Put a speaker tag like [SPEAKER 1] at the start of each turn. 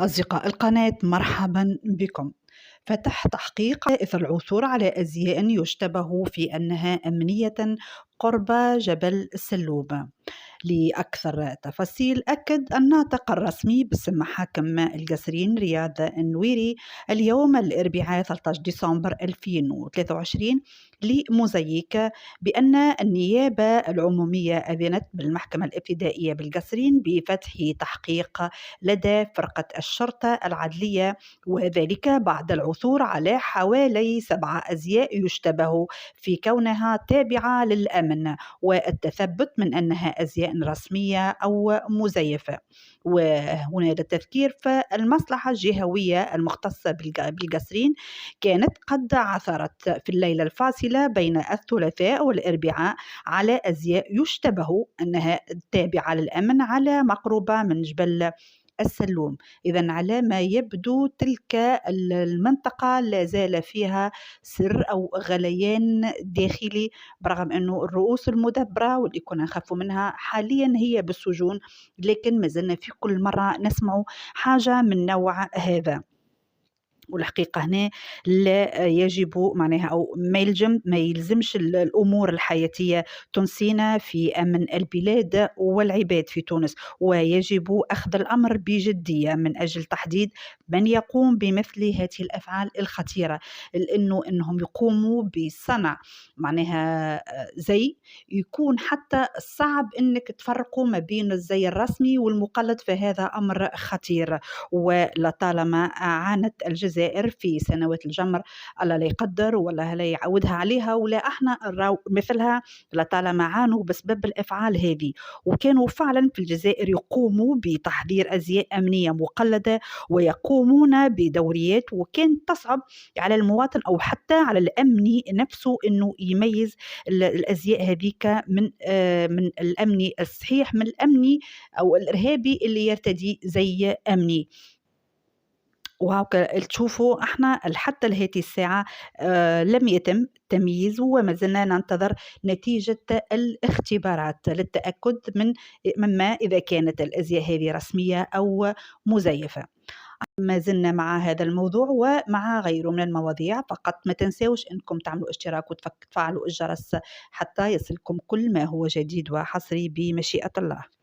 [SPEAKER 1] أصدقاء القناة مرحبا بكم. فتح تحقيق إثر العثور على أزياء يشتبه في أنها أمنية قرب جبل السلوب. لأكثر تفاصيل أكد الناطق الرسمي باسم حاكم القصرين رياض النويري اليوم الأربعاء 13 ديسمبر 2023 لموزايك بأن النيابة العمومية أذنت بالمحكمة الابتدائية بالقصرين بفتح تحقيق لدى فرقة الشرطة العدلية، وذلك بعد العثور على حوالي 7 أزياء يشتبه في كونها تابعة للأمن والتثبت من أنها أزياء رسمية أو مزيفة. وهنا للتذكير فالمصلحة الجهوية المختصة بالقصرين كانت قد عثرت في الليلة الفاصلة بين الثلاثاء والأربعاء على أزياء يشتبه أنها تابعة للأمن على مقربة من جبل السلوم. إذن على ما يبدو تلك المنطقة لا زال فيها سر أو غليان داخلي، برغم أنه الرؤوس المدبرة واللي كنا نخاف منها حاليا هي بالسجون، لكن ما زلنا في كل مرة نسمع حاجة من نوع هذا. والحقيقة هنا لا يجب معناها أو ما يلزمش الأمور الحياتية تنسينا في أمن البلاد والعباد في تونس، ويجب أخذ الأمر بجدية من أجل تحديد من يقوم بمثل هذه الأفعال الخطيرة، لأنه إنهم يقوموا بصنع معناها زي يكون حتى صعب إنك تفرقوا ما بين الزي الرسمي والمقلد، فهذا أمر خطير. ولطالما عانت الجزائر في سنوات الجمر، الله لا يقدر ولا لا يعودها عليها، ولا احنا نراو مثلها لطالما عانوا بسبب الافعال هذه. وكانوا فعلا في الجزائر يقوموا بتحضير ازياء امنيه مقلده ويقومون بدوريات، وكانت تصعب على المواطن او حتى على الامني نفسه انه يميز الازياء هذيك من الامني الصحيح من الامني او الارهابي اللي يرتدي زي امني. وهكا تشوفوا احنا حتى لهذه الساعة لم يتم تمييز، وما زلنا ننتظر نتيجة الاختبارات للتأكد مما إذا كانت الأزياء هذه رسمية أو مزيفة. ما زلنا مع هذا الموضوع ومع غيره من المواضيع، فقط ما تنسوش أنكم تعملوا اشتراك وتفعلوا الجرس حتى يصلكم كل ما هو جديد وحصري بمشيئة الله.